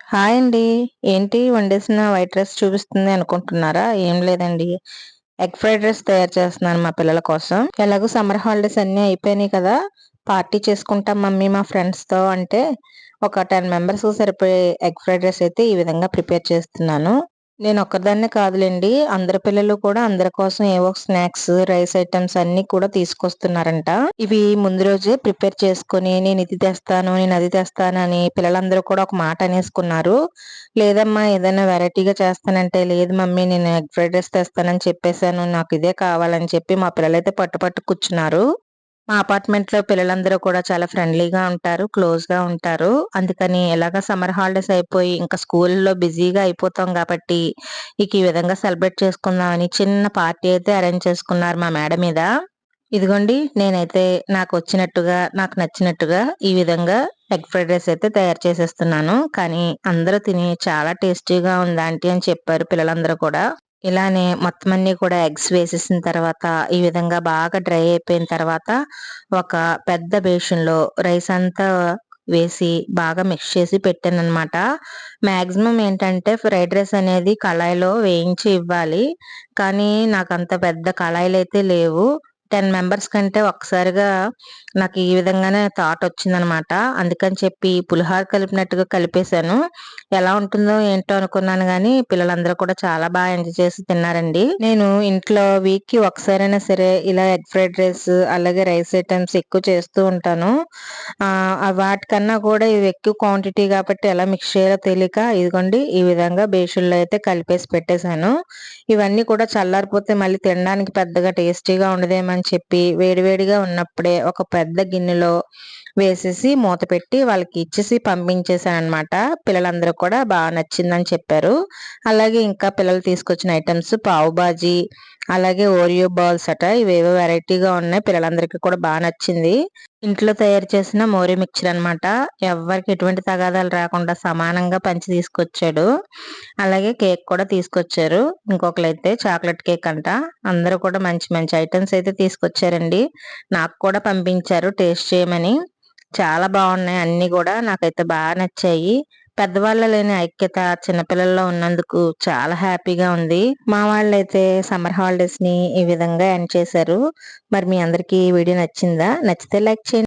Hi అండి. ఏంటి వండేసిన white rice చూపిస్తుంది అనుకుంటున్నారా? ఏం లేదండి. ఎగ్ ఫ్రైడ్ రైస్ తయారు చేస్తున్నాను మా పిల్లల కోసం. ఎలాగో సమ్మర్ హాలిడేస్ అన్నీ అయిపోయినాయి కదా! పార్టీ చేసుకుంటాం మమ్మీ మా ఫ్రెండ్స్‌తో అంటే ఒక 10 మెంబర్స్‌కి సరిపోయే ఎగ్ ఫ్రైడ్ రైస్ అయితే ఈ విధంగా ప్రిపేర్ చేస్తున్నాను. నేను ఒక్కదాన్నే కాదులెండి. అందరి పిల్లలు కూడా అందరి కోసం ఏవో స్నాక్స్, రైస్ ఐటెమ్స్ అన్నీ కూడా తీసుకొస్తున్నారంట. ఇవి ముందు రోజే ప్రిపేర్ చేసుకొని నేను ఇది తెస్తాను, నేను అది తెస్తానని పిల్లలందరూ కూడా ఒక మాట అనేసుకున్నారు. లేదమ్మా ఏదైనా వెరైటీగా చేస్తానంటే, లేదు మమ్మీ నేను ఎగ్ ఫ్రైడ్ రైస్ తెస్తానని చెప్పేసాను. నాకు ఇదే కావాలని చెప్పి మా పిల్లలైతే పట్టు కూర్చున్నారు. మా అపార్ట్మెంట్‌లో పిల్లలందరూ కూడా చాలా ఫ్రెండ్లీగా ఉంటారు. క్లోజ్‌గా ఉంటారు. అందుకని ఎలాగ సమ్మర్ హాలిడేస్ అయిపోయి ఇంకా స్కూల్‌లో బిజీగా అయిపోతాం కాబట్టి, ఇక ఈ విధంగా సెలబ్రేట్ చేసుకుందామని చిన్న పార్టీ అయితే అరేంజ్ చేసుకున్నారు మా మేడ మీద. ఇదిగోండి నేనైతే నాకొచ్చినట్టుగా, నాకు నచ్చినట్టుగా ఈ విధంగా ఎగ్ ఫ్రైడ్ రైస్ అయితే తయారు చేసేస్తున్నాను. కానీ అందరూ తిని చాలా టేస్టీగా ఉంది ఆంటీ అని చెప్పారు పిల్లలందరూ కూడా. ఇలానే మొత్తం అన్నీ కూడా ఎగ్స్ వేసేసిన తర్వాత, ఈ విధంగా బాగా డ్రై అయిపోయిన తర్వాత, ఒక పెద్ద బేషన్‌లో రైస్ అంతా వేసి బాగా మిక్స్ చేసి పెట్టాననమాట. మాక్సిమం ఏంటంటే ఫ్రైడ్ రైస్ అనేది కళాయిలో వేయించి ఇవ్వాలి. కానీ నాకంత పెద్ద కళాయిలైతే లేవు. 10 మెంబర్స్ కంటే ఒక్కసారిగా నాకు ఈ విధంగానే థాట్ వచ్చిందనమాట. అందుకని చెప్పి పులిహోర కలిపినట్టుగా కలిపేసాను. ఎలా ఉంటుందో ఏంటో అనుకున్నాను గానీ, పిల్లలందరూ కూడా చాలా ఎంజాయ్ చేసి తిన్నారండి. నేను ఇంట్లో వీక్‌కి ఒకసారైనా సరే ఇలా ఎగ్ ఫ్రైడ్ రైస్, అలాగే రైస్ ఐటెమ్స్ ఎక్కువ చేస్తూ ఉంటాను. వాటికన్నా కూడా ఇవి ఎక్కువ క్వాంటిటీ కాబట్టి ఎలా మిక్స్ చేయాలో తెలియక ఇదిగోండి ఈ విధంగా బేషన్‌లో అయితే కలిపేసి పెట్టేసాను. ఇవన్నీ కూడా చల్లారిపోతే మళ్ళీ తినడానికి పెద్దగా టేస్టీగా ఉండదేమో అని చెప్పి వేడివేడిగా ఉన్నప్పుడే ఒక పెద్ద గిన్నెలో వేసేసి మూత పెట్టి వాళ్ళకి ఇచ్చేసి పంపించేసాననమాట. పిల్లలందరూ కూడా నచ్చిందని చెప్పారు. అలాగే ఇంకా పిల్లలు తీసుకొచ్చిన ఐటెమ్స్ పావు బాజీ, అలాగే ఓరియో బాల్స్ అట ఇవేవో వెరైటీగా ఉన్నాయి. పిల్లలందరికీ కూడా నచ్చింది. ఇంట్లో తయారు చేసిన మోరీ మిక్చర్ అనమాట. ఎవ్వరికి ఎటువంటి తగాదాలు రాకుండా సమానంగా పంచి తీసుకొచ్చాడు. అలాగే కేక్ కూడా తీసుకొచ్చారు. ఇంకొకళ్ళైతే చాక్లెట్ కేక్ అంట. అందరూ కూడా మంచి మంచి ఐటెమ్స్ అయితే తీసుకొచ్చారండి. నాకు కూడా పంపించారు టేస్ట్ చేయమని. చాలా బాగున్నాయి అన్నీ గూడా. నాకైతే నచ్చాయి. పెద్దవాళ్ళ లేని ఐక్యత చిన్నపిల్లల్లో ఉన్నందుకు చాలా హ్యాపీగా ఉంది. మా వాళ్ళైతే సమ్మర్ హాలిడేస్‌ని ఈ విధంగా ఎండ్ చేశారు. మరి మీ అందరికీ ఈ వీడియో నచ్చిందా? నచ్చితే లైక్ చేయండి.